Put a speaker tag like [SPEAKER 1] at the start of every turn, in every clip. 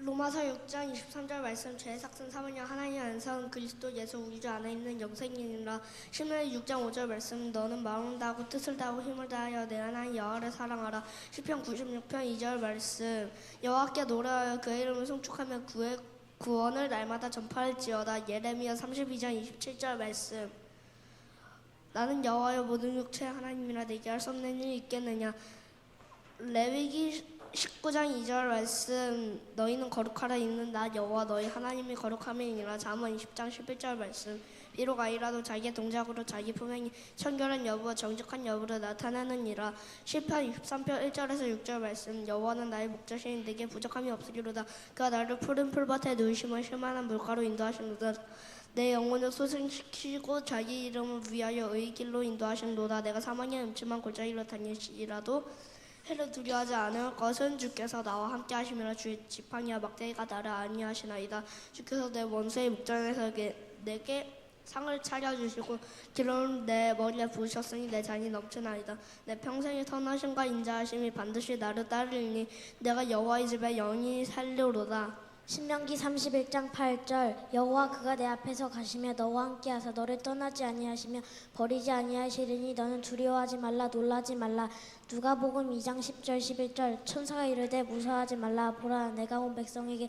[SPEAKER 1] 로마서 6장 23절 말씀. 죄의 삭은 사모냐 하나님 안에서 그리스도 예수 우리 주 안에 있는 영생이니라. 신명기 6장 5절 말씀. 너는 마음을 다하고 뜻을 다하고 힘을 다하여 내 하나님 여호와를 사랑하라. 시편 96편 2절 말씀. 여호와께 노래하여 그의 이름을 송축하며 그의 구원을 날마다 전파할지어다. 예레미야 32장 27절 말씀. 나는 여호와의 모든 육체의 하나님이라 내게 할 수 없는 일이 있겠느냐. 레위기 19장 2절 말씀. 너희는 거룩하라. 이는 나 여호와 너희 하나님이 거룩함이니라. 잠언 20장 11절 말씀. 비록 아이라도 자기의 동작으로 자기 품행이 청결한 여부와 정직한 여부를 나타내느니라. 시편 23편 1절에서 6절 말씀. 여호와는 나의 목자시니 내게 부족함이 없으리로다. 그가 나를 푸른 풀밭에 누이심을 쉴만한 물가로 인도하시노다. 내 영혼을 소생시키고 자기 이름을 위하여 의의 길로 인도하시노다. 내가 사망의 음침한 골짜기로 다닐지라도 해를 두려워하지 않을 것은 주께서 나와 함께 하심이라. 주의 지팡이와 막대기가 나를 안위하시나이다. 주께서 내 원수의 목전에서 내게 상을 차려주시고 기름을 내 머리에 부으셨으니 내 잔이 넘치나이다. 내 평생의 선하심과 인자하심이 반드시 나를 따르리니 내가 여호와의 집에 영원히 살리로다.
[SPEAKER 2] 신명기 31장 8절. 여호와 그가 내 앞에서 가시며 너와 함께하사 너를 떠나지 아니하시며 버리지 아니하시리니 너는 두려워하지 말라 놀라지 말라. 누가복음 2장 10절 11절. 천사가 이르되 무서워하지 말라. 보라 내가 온 백성에게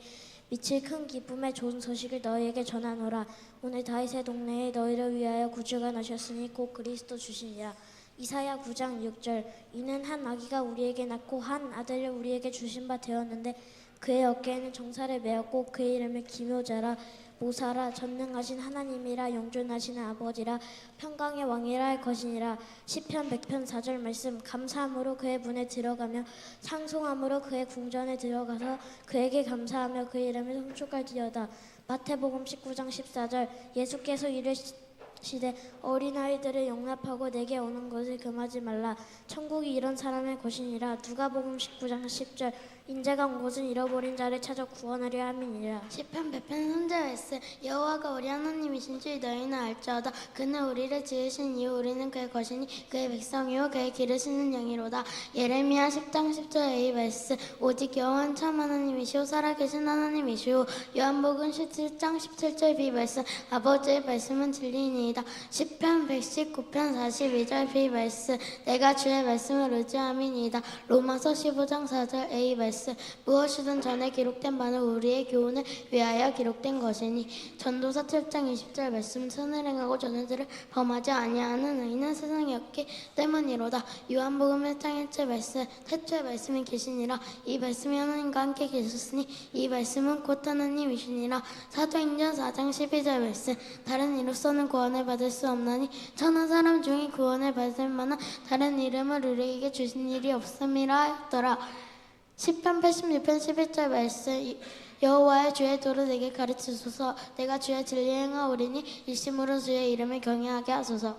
[SPEAKER 2] 미칠 큰 기쁨의 좋은 소식을 너희에게 전하노라. 오늘 다윗의 동네에 너희를 위하여 구주가 나셨으니 곧 그리스도 주시니라. 이사야 9장 6절. 이는 한 아기가 우리에게 낳고 한 아들을 우리에게 주신 바 되었는데 그의 어깨에는 정사를 메었고 그의 이름을 기묘자라 모사라 전능하신 하나님이라 영존하시는 아버지라 평강의 왕이라 할 것이니라. 시편 100편 4절 말씀. 감사함으로 그의 문에 들어가며 상송함으로 그의 궁전에 들어가서 그에게 감사하며 그의 이름을 송축할지어다. 마태복음 19장 14절. 예수께서 이르시되 어린아이들을 용납하고 내게 오는 것을 금하지 말라. 천국이 이런 사람의 것이니라. 누가복음 19장 10절. 인자가 온 것은 잃어버린 자를 찾아 구원하려 함이니라.
[SPEAKER 3] 시편 100편 3절 말씀. 여호와가 우리 하나님이신 줄 너희는 알지어다. 그는 우리를 지으신 이후 우리는 그의 것이니 그의 백성이요 그의 기르시는 양이로다. 예레미야 10장 10절 A 말씀. 오직 여호와는 참 하나님이시오 살아계신 하나님이시오. 요한복음 17장 17절 B 말씀. 아버지의 말씀은 진리이니이다. 시편 119편 42절 B 말씀. 내가 주의 말씀을 의지함이니이다. 로마서 15장 4절 A 말씀. 무엇이든 전에 기록된 바는 우리의 교훈을 위하여 기록된 것이니. 전도서 7장 20절 말씀. 선을 행하고 전의들을 범하지 아니하는 의인은 세상에 없기 때문이로다. 요한복음 1장 1절 말씀. 태초에 말씀이 계시니라. 이 말씀이 하나님과 함께 계셨으니 이 말씀은 곧 하나님이시니라. 사도행전 4장 12절 말씀. 다른 이로서는 구원을 받을 수 없나니 천한 사람 중에 구원을 받을 만한 다른 이름을 우리에게 주신 일이 없음이라 하였더라. 시편 86편 11절 말씀. 여호와의 주의 도를 내게 가르치소서. 내가 주의 진리에 행하오리니 일심으로 주의 이름을 경외하게 하소서.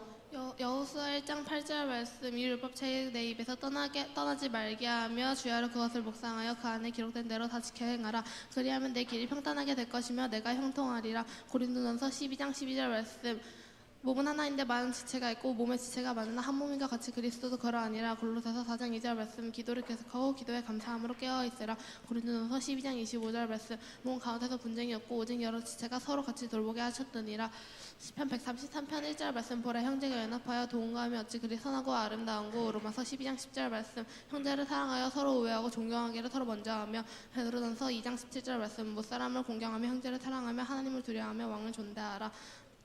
[SPEAKER 4] 여호수아 1장 8절 말씀. 이 율법책을 내 입에서 떠나지 말게 하며 주야로 그것을 묵상하여 그 안에 기록된 대로 다 지켜 행하라. 그리하면 내 길이 평탄하게 될 것이며 내가 형통하리라. 고린도전서 12장 12절 말씀. 몸은 하나인데 많은 지체가 있고 몸의 지체가 많으나 한 몸인과 같이 그리스도도 그러하니라. 골로새서 4장 2절 말씀. 기도를 계속하고 기도에 감사함으로 깨어있으라. 고린도전서 12장 25절 말씀. 몸 가운데서 분쟁이 없고 오직 여러 지체가 서로 같이 돌보게 하셨더니라. 시편 133편 1절 말씀. 보라 형제가 연합하여 도움과함이 어찌 그리 선하고 아름다운고. 로마서 12장 10절 말씀. 형제를 사랑하여 서로 우애하고 존경하기를 서로 먼저 하며. 베드로전서 2장 17절 말씀. 못사람을 공경하며 형제를 사랑하며 하나님을 두려워하며 왕을 존대하라.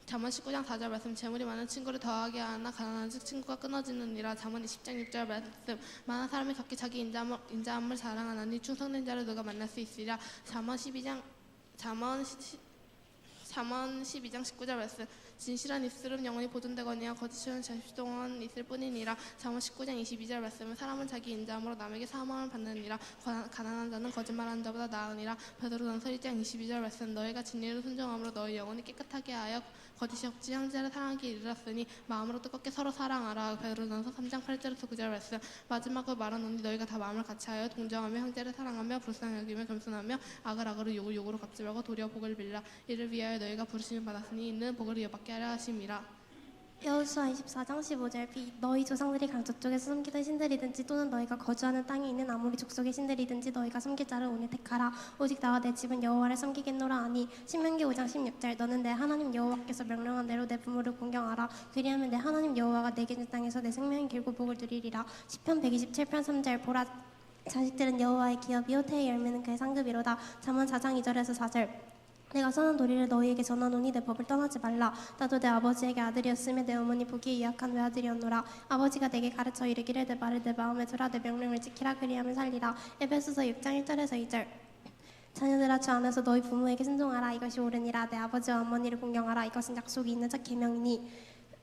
[SPEAKER 4] 잠언 19장 4절 말씀. 재물이 많은 친구를 더하게 하나 가난한 즉 친구가 끊어지느니라. 잠언 20장 6절 말씀. 많은 사람이 각기 자기 인자함을 자랑하나니 충성된 자를 누가 만날 수 있으랴. 잠언 12장 19절 말씀. 진실한 입술은 영원히 보존되거니와 거짓은 잠시 동안 있을 뿐이니라. 잠언 19장 22절 말씀은 사람은 자기 인자함으로 남에게 사망을 받느니라. 가난한 자는 거짓말하는 자보다 나으니라. 베드로전서 1장 22절 말씀. 너희가 진리를 순종함으로 너희 영혼이 깨끗하게 하여 거짓이 없이 형제를 사랑하기 이르렀으니 마음으로 뜨겁게 서로 사랑하라. 베드로전서 3장 8절에서 9절 말씀. 마지막으로 말하노니 너희가 다 마음을 같이하여 동정하며 형제를 사랑하며 불쌍히 여기며 겸손하며 악을 악으로 욕을 욕으로 갚지 말고 도리어 복을 빌라. 이를 위하여 너희가 부르심을 받았으니 이는 복을 이어받게 하려 하심이라.
[SPEAKER 5] 여호수아 24장 15절 너희 조상들이 강 저쪽에서 섬기던 신들이든지 또는 너희가 거주하는 땅에 있는 아무리 족속의 신들이든지 너희가 섬길 자를 오늘 택하라. 오직 나와 내 집은 여호와를 섬기겠노라 하니. 신명기 5장 16절 너는 내 하나님 여호와께서 명령한 대로 내 부모를 공경하라. 그리하면 내 하나님 여호와가 내게 준 땅에서 내 생명이 길고 복을 누리리라. 시편 127편 3절 보라 자식들은 여호와의 기업이요 태의 열매는 그의 상급이로다. 잠언 4장 2절에서 4절 내가 선한 도리를 너희에게 전하노니 내 법을 떠나지 말라. 나도 내 아버지에게 아들이었으며 내 어머니 보기에 유약한 외아들이었노라. 아버지가 내게 가르쳐 이르기를 내 말을 내 마음에 두라. 내 명령을 지키라. 그리하면 살리라. 에베소서 6장 1절에서 2절 자녀들아 주 안에서 너희 부모에게 순종하라. 이것이 옳으니라. 내 아버지와 어머니를 공경하라. 이것은 약속이 있는 자 계명이니.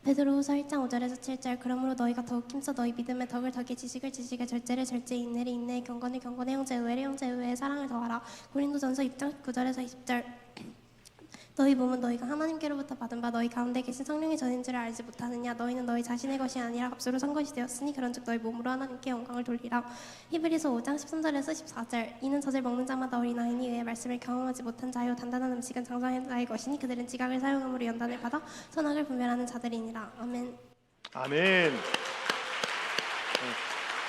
[SPEAKER 5] 베드로후서 1장 5절에서 7절 그러므로 너희가 더욱 힘써 너희 믿음에 덕을 덕에 지식을 지식에 절제를 절제에 인내를 인내에 경건을 경건에 형제 의외를 형제 의외에 사랑을 더하라. 고린도전서 6장 9절에서 20절 너희 몸은 너희가 하나님께로부터 받은 바 너희 가운데 계신 성령의 전인 줄을 알지 못하느냐. 너희는 너희 자신의 것이 아니라 값으로 산 것이 되었으니 그런즉 너희 몸으로 하나님께 영광을 돌리라. 히브리서 5장 13절에서 14절 이는 젖을 먹는 자마다 어린아이니 의의 말씀을 경험하지 못한 자요 단단한 음식은 장성한 자의 것이니 그들은 지각을 사용함으로 연단을 받아 선악을 분별하는 자들이니라. 아멘.
[SPEAKER 6] 아멘.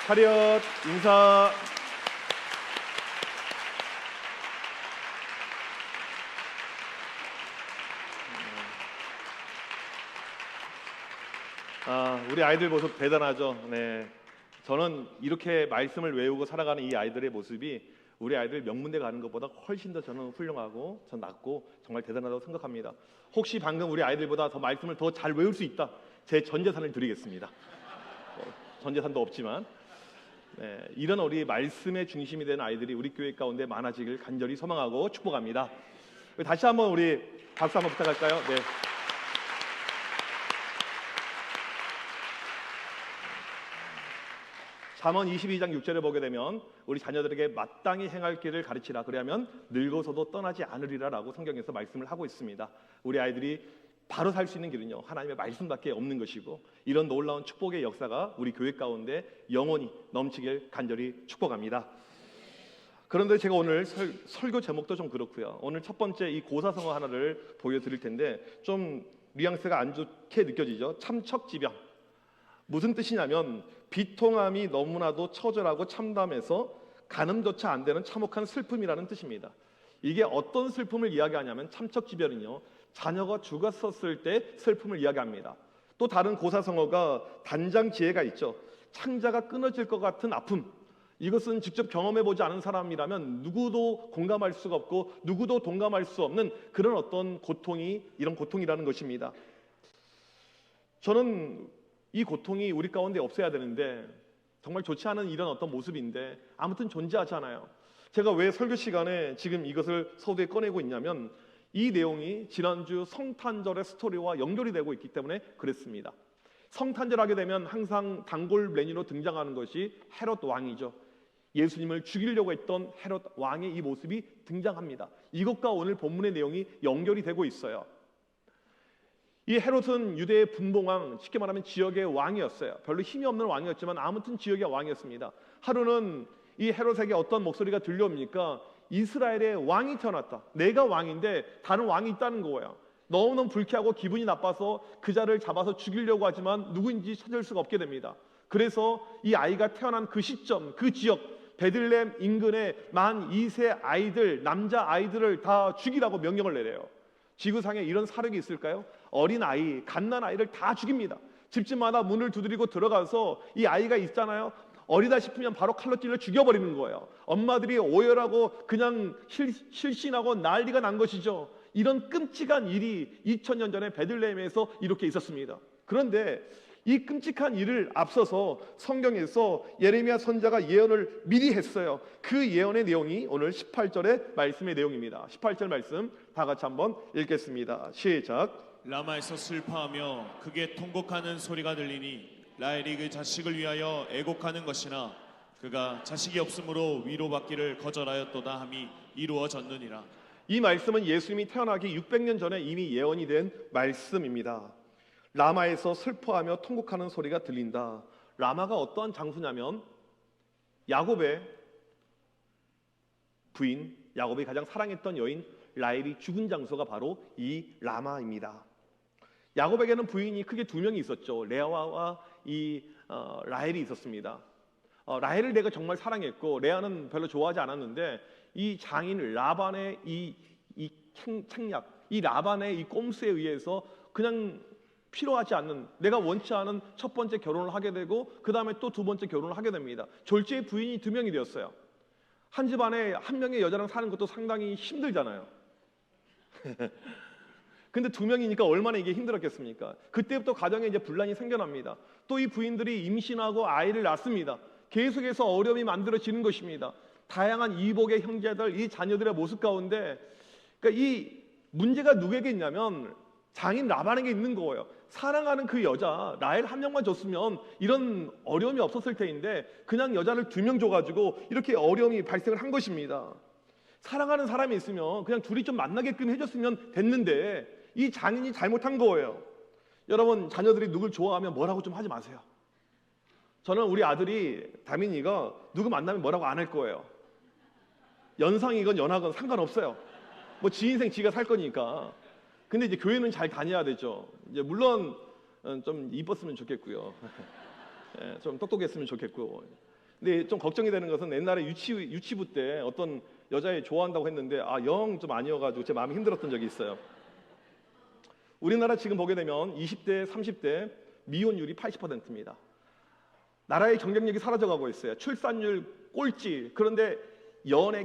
[SPEAKER 6] 차렷 인사. 우리 아이들 모습 대단하죠. 네, 저는 이렇게 말씀을 외우고 살아가는 이 아이들의 모습이 우리 아이들 명문대 가는 것보다 훨씬 더 저는 훌륭하고 전 낫고 정말 대단하다고 생각합니다. 혹시 방금 우리 아이들보다 더 말씀을 더 잘 외울 수 있다, 제 전 재산을 드리겠습니다. 전 재산도 없지만 네, 이런 우리 말씀의 중심이 되는 아이들이 우리 교회 가운데 많아지길 간절히 소망하고 축복합니다. 다시 한번 우리 박수 한번 부탁할까요? 네. 잠언 22장 6절에 보게 되면 우리 자녀들에게 마땅히 행할 길을 가르치라. 그리하면 늙어서도 떠나지 않으리라 라고 성경에서 말씀을 하고 있습니다. 우리 아이들이 바로 살 수 있는 길은요, 하나님의 말씀밖에 없는 것이고, 이런 놀라운 축복의 역사가 우리 교회 가운데 영원히 넘치길 간절히 축복합니다. 그런데 제가 오늘 설교 제목도 좀 그렇고요. 오늘 첫 번째 이 고사성어 하나를 보여드릴 텐데 좀 뉘앙스가 안 좋게 느껴지죠. 참척지병. 무슨 뜻이냐면 비통함이 너무나도 처절하고 참담해서 가늠조차 안 되는 참혹한 슬픔이라는 뜻입니다. 이게 어떤 슬픔을 이야기하냐면 참척지변은요, 자녀가 죽었었을 때 슬픔을 이야기합니다. 또 다른 고사성어가 단장지혜가 있죠. 창자가 끊어질 것 같은 아픔. 이것은 직접 경험해보지 않은 사람이라면 누구도 공감할 수가 없고 누구도 동감할 수 없는 그런 어떤 고통이 이런 고통이라는 것입니다. 저는 이 고통이 우리 가운데 없어야 되는데 정말 좋지 않은 이런 어떤 모습인데 아무튼 존재하잖아요. 제가 왜 설교 시간에 지금 이것을 서두에 꺼내고 있냐면 이 내용이 지난주 성탄절의 스토리와 연결이 되고 있기 때문에 그랬습니다. 성탄절 하게 되면 항상 단골 메뉴로 등장하는 것이 헤롯 왕이죠. 예수님을 죽이려고 했던 헤롯 왕의 이 모습이 등장합니다. 이것과 오늘 본문의 내용이 연결이 되고 있어요. 이 헤롯은 유대의 분봉왕, 쉽게 말하면 지역의 왕이었어요. 별로 힘이 없는 왕이었지만 아무튼 지역의 왕이었습니다. 하루는 이 헤롯에게 어떤 목소리가 들려옵니까? 이스라엘의 왕이 태어났다. 내가 왕인데 다른 왕이 있다는 거예요. 너무너무 불쾌하고 기분이 나빠서 그 자를 잡아서 죽이려고 하지만 누구인지 찾을 수가 없게 됩니다. 그래서 이 아이가 태어난 그 시점, 그 지역 베들레헴 인근의 만 2세 아이들, 남자 아이들을 다 죽이라고 명령을 내려요. 지구상에 이런 사력이 있을까요? 어린 아이, 갓난 아이를 다 죽입니다. 집집마다 문을 두드리고 들어가서 이 아이가 있잖아요. 어리다 싶으면 바로 칼로 찔러 죽여버리는 거예요. 엄마들이 오열하고 그냥 실신하고 난리가 난 것이죠. 이런 끔찍한 일이 2000년 전에 베들레헴에서 이렇게 있었습니다. 그런데 이 끔찍한 일을 앞서서 성경에서 예레미야 선지자가 예언을 미리 했어요. 그 예언의 내용이 오늘 18절의 말씀의 내용입니다. 18절 말씀 다 같이 한번 읽겠습니다. 시작.
[SPEAKER 7] 라마에서 슬퍼하며 크게 통곡하는 소리가 들리니 라헬이 그 자식을 위하여 애곡하는 것이나 그가 자식이 없으므로 위로받기를 거절하였도다 함이 이루어졌느니라.
[SPEAKER 6] 이 말씀은 예수님이 태어나기 600년 전에 이미 예언이 된 말씀입니다. 라마에서 슬퍼하며 통곡하는 소리가 들린다. 라마가 어떠한 장소냐면 야곱의 부인, 야곱이 가장 사랑했던 여인 라헬이 죽은 장소가 바로 이 라마입니다. 야곱에게는 부인이 크게 두 명이 있었죠. 레아와 라헬이 있었습니다. 라헬을 내가 정말 사랑했고 레아는 별로 좋아하지 않았는데 이 장인 라반의 이 책략, 이 라반의 이 꼼수에 의해서 그냥 필요하지 않는, 내가 원치 않은 첫 번째 결혼을 하게 되고 그 다음에 또 두 번째 결혼을 하게 됩니다. 졸지의 부인이 두 명이 되었어요. 한 집안에 한 명의 여자랑 사는 것도 상당히 힘들잖아요. 근데 두 명이니까 얼마나 이게 힘들었겠습니까? 그때부터 가정에 이제 분란이 생겨납니다. 또 이 부인들이 임신하고 아이를 낳습니다. 계속해서 어려움이 만들어지는 것입니다. 다양한 이복의 형제들, 이 자녀들의 모습 가운데, 그러니까 이 문제가 누구에게 있냐면 장인 라반에게 있는 거예요. 사랑하는 그 여자 라헬 한 명만 줬으면 이런 어려움이 없었을 테인데 그냥 여자를 두 명 줘가지고 이렇게 어려움이 발생을 한 것입니다. 사랑하는 사람이 있으면 그냥 둘이 좀 만나게끔 해줬으면 됐는데 이 장인이 잘못한 거예요. 여러분, 자녀들이 누굴 좋아하면 뭐라고 좀 하지 마세요. 저는 우리 아들이 다민이가 누구 만나면 뭐라고 안 할 거예요. 연상이건 연하건 상관없어요. 뭐 지 인생 지가 살 거니까. 근데 이제 교회는 잘 다녀야 되죠. 이제 물론 좀 이뻤으면 좋겠고요. 예, 좀 똑똑했으면 좋겠고. 근데 좀 걱정이 되는 것은 옛날에 유치부 때 어떤 여자애 좋아한다고 했는데 영 좀 아니어가지고 제 마음이 힘들었던 적이 있어요. 우리나라 지금 보게 되면 20대, 30대 미혼율이 80%입니다. 나라의 경쟁력이 사라져가고 있어요. 출산율 꼴찌. 그런데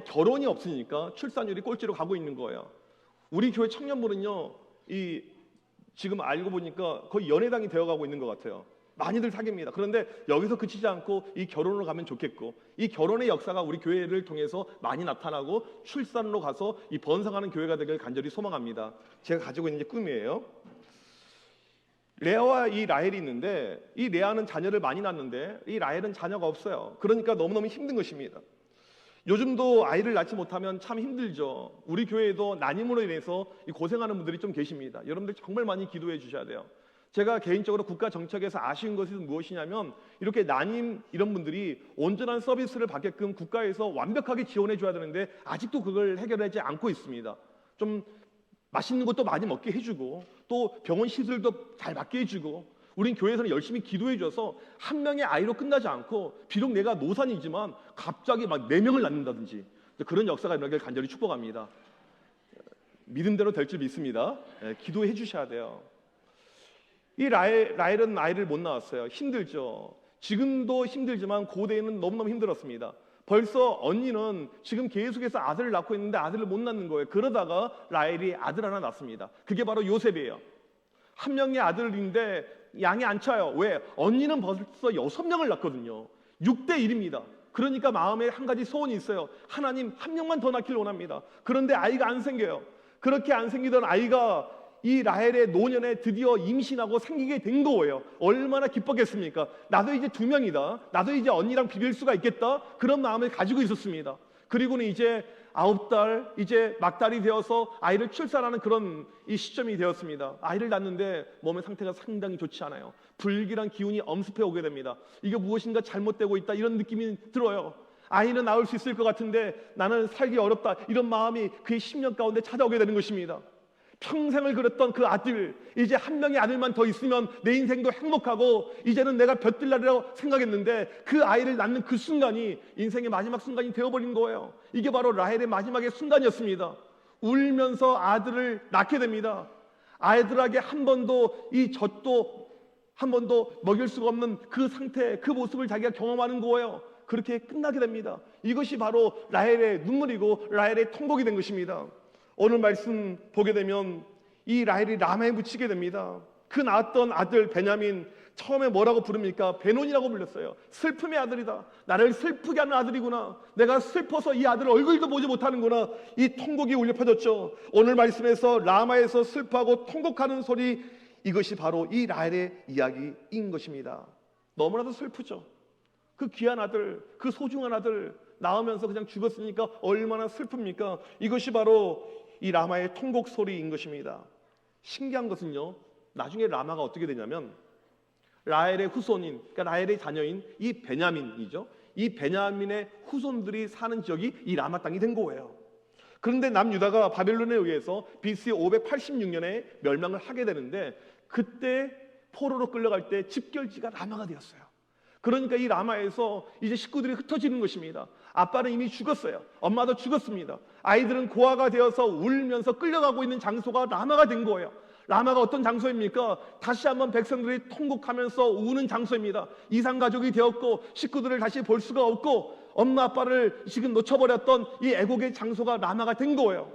[SPEAKER 6] 결혼이 없으니까 출산율이 꼴찌로 가고 있는 거예요. 우리 교회 청년부는요, 지금 알고 보니까 거의 연애당이 되어가고 있는 것 같아요. 많이들 사깁니다. 그런데 여기서 그치지 않고 이 결혼으로 가면 좋겠고, 이 결혼의 역사가 우리 교회를 통해서 많이 나타나고 출산으로 가서 이 번성하는 교회가 되길 간절히 소망합니다. 제가 가지고 있는 게 꿈이에요. 레아와 이 라헬이 있는데 이 레아는 자녀를 많이 낳는데 이 라헬은 자녀가 없어요. 그러니까 너무너무 힘든 것입니다. 요즘도 아이를 낳지 못하면 참 힘들죠. 우리 교회에도 난임으로 인해서 고생하는 분들이 좀 계십니다. 여러분들 정말 많이 기도해 주셔야 돼요. 제가 개인적으로 국가 정책에서 아쉬운 것이 무엇이냐면 이렇게 난임 이런 분들이 온전한 서비스를 받게끔 국가에서 완벽하게 지원해 줘야 되는데 아직도 그걸 해결하지 않고 있습니다. 좀 맛있는 것도 많이 먹게 해주고 또 병원 시술도 잘 받게 해주고, 우린 교회에서는 열심히 기도해 줘서 한 명의 아이로 끝나지 않고 비록 내가 노산이지만 갑자기 막 4명을 낳는다든지 그런 역사가 일어나길 간절히 축복합니다. 믿음대로 될 줄 믿습니다. 기도해 주셔야 돼요. 이 라헬은 아이를 못 낳았어요. 힘들죠. 지금도 힘들지만 고대에는 너무너무 힘들었습니다. 벌써 언니는 지금 계속해서 아들을 낳고 있는데 아들을 못 낳는 거예요. 그러다가 라헬이 아들 하나 낳습니다. 그게 바로 요셉이에요. 한 명의 아들인데 양이 안 차요. 왜? 언니는 벌써 6명을 낳거든요. 6대 1입니다. 그러니까 마음에 한 가지 소원이 있어요. 하나님, 한 명만 더 낳기를 원합니다. 그런데 아이가 안 생겨요. 그렇게 안 생기던 아이가 이 라헬의 노년에 드디어 임신하고 생기게 된 거예요. 얼마나 기뻤겠습니까? 나도 이제 2명이다. 나도 이제 언니랑 비빌 수가 있겠다. 그런 마음을 가지고 있었습니다. 그리고는 이제 9달, 이제 막달이 되어서 아이를 출산하는 그런 이 시점이 되었습니다. 아이를 낳는데 몸의 상태가 상당히 좋지 않아요. 불길한 기운이 엄습해 오게 됩니다. 이게 무엇인가 잘못되고 있다, 이런 느낌이 들어요. 아이는 낳을 수 있을 것 같은데 나는 살기 어렵다, 이런 마음이 그의 10년 가운데 찾아오게 되는 것입니다. 평생을 그렸던 그 아들, 이제 한 명의 아들만 더 있으면 내 인생도 행복하고 이제는 내가 볕들 날이라고 생각했는데 그 아이를 낳는 그 순간이 인생의 마지막 순간이 되어버린 거예요. 이게 바로 라헬의 마지막의 순간이었습니다. 울면서 아들을 낳게 됩니다. 아이들에게 한 번도 이 젖도 한 번도 먹일 수가 없는 그 상태, 그 모습을 자기가 경험하는 거예요. 그렇게 끝나게 됩니다. 이것이 바로 라헬의 눈물이고 라헬의 통곡이 된 것입니다. 오늘 말씀 보게 되면 이 라헬이 라마에 묻히게 됩니다. 그 낳았던 아들 베냐민, 처음에 뭐라고 부릅니까? 베논이라고 불렸어요. 슬픔의 아들이다. 나를 슬프게 하는 아들이구나. 내가 슬퍼서 이 아들 얼굴도 보지 못하는구나. 이 통곡이 울려 퍼졌죠. 오늘 말씀에서 라마에서 슬퍼하고 통곡하는 소리, 이것이 바로 이 라헬의 이야기인 것입니다. 너무나도 슬프죠. 그 귀한 아들, 그 소중한 아들 낳으면서 그냥 죽었으니까 얼마나 슬픕니까? 이것이 바로 이 라마의 통곡 소리인 것입니다. 신기한 것은요, 나중에 라마가 어떻게 되냐면 라헬의 후손인, 그러니까 라헬의 자녀인 이 베냐민이죠. 이 베냐민의 후손들이 사는 지역이 이 라마 땅이 된 거예요. 그런데 남유다가 바벨론에 의해서 BC 586년에 멸망을 하게 되는데 그때 포로로 끌려갈 때 집결지가 라마가 되었어요. 그러니까 이 라마에서 이제 식구들이 흩어지는 것입니다. 아빠는 이미 죽었어요. 엄마도 죽었습니다. 아이들은 고아가 되어서 울면서 끌려가고 있는 장소가 라마가 된 거예요. 라마가 어떤 장소입니까? 다시 한번 백성들이 통곡하면서 우는 장소입니다. 이산가족이 되었고 식구들을 다시 볼 수가 없고 엄마 아빠를 지금 놓쳐버렸던 이 애곡의 장소가 라마가 된 거예요.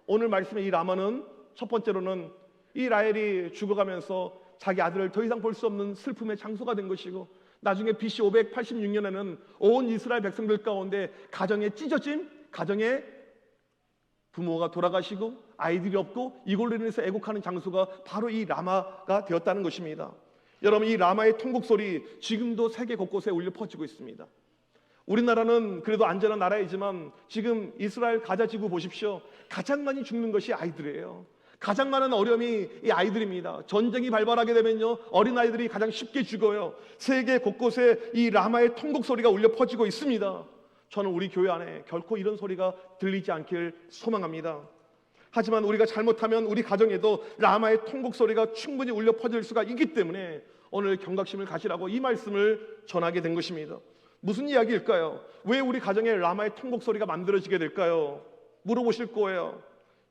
[SPEAKER 6] 오늘 말씀의 이 라마는 첫 번째로는 이 라헬이 죽어가면서 자기 아들을 더 이상 볼 수 없는 슬픔의 장소가 된 것이고, 나중에 BC 586년에는 온 이스라엘 백성들 가운데 가정의 찢어짐, 가정의 부모가 돌아가시고 아이들이 없고 이걸로 인해서 애곡하는 장소가 바로 이 라마가 되었다는 것입니다. 여러분, 이 라마의 통곡 소리 지금도 세계 곳곳에 울려 퍼지고 있습니다. 우리나라는 그래도 안전한 나라이지만 지금 이스라엘 가자 지구 보십시오. 가장 많이 죽는 것이 아이들이에요. 가장 많은 어려움이 이 아이들입니다. 전쟁이 발발하게 되면요, 어린아이들이 가장 쉽게 죽어요. 세계 곳곳에 이 라마의 통곡 소리가 울려 퍼지고 있습니다. 저는 우리 교회 안에 결코 이런 소리가 들리지 않길 소망합니다. 하지만 우리가 잘못하면 우리 가정에도 라마의 통곡 소리가 충분히 울려 퍼질 수가 있기 때문에 오늘 경각심을 가지라고 이 말씀을 전하게 된 것입니다. 무슨 이야기일까요? 왜 우리 가정에 라마의 통곡 소리가 만들어지게 될까요? 물어보실 거예요.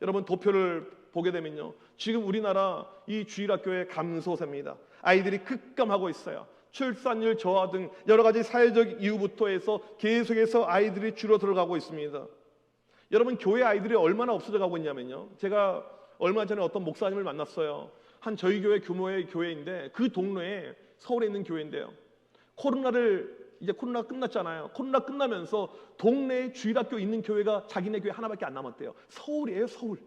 [SPEAKER 6] 여러분, 도표를 보게 되면요, 지금 우리나라 이 주일학교의 감소세입니다. 아이들이 급감하고 있어요. 출산율 저하 등 여러 가지 사회적 이유부터 해서 계속해서 아이들이 줄어들어가고 있습니다. 여러분, 교회 아이들이 얼마나 없어져가고 있냐면요, 제가 얼마 전에 어떤 목사님을 만났어요. 한 저희 교회 규모의 교회인데 그 동네에, 서울에 있는 교회인데요, 이제 코로나가 끝났잖아요. 코로나 끝나면서 동네에 주일학교 있는 교회가 자기네 교회 하나밖에 안 남았대요. 서울이에요, 서울.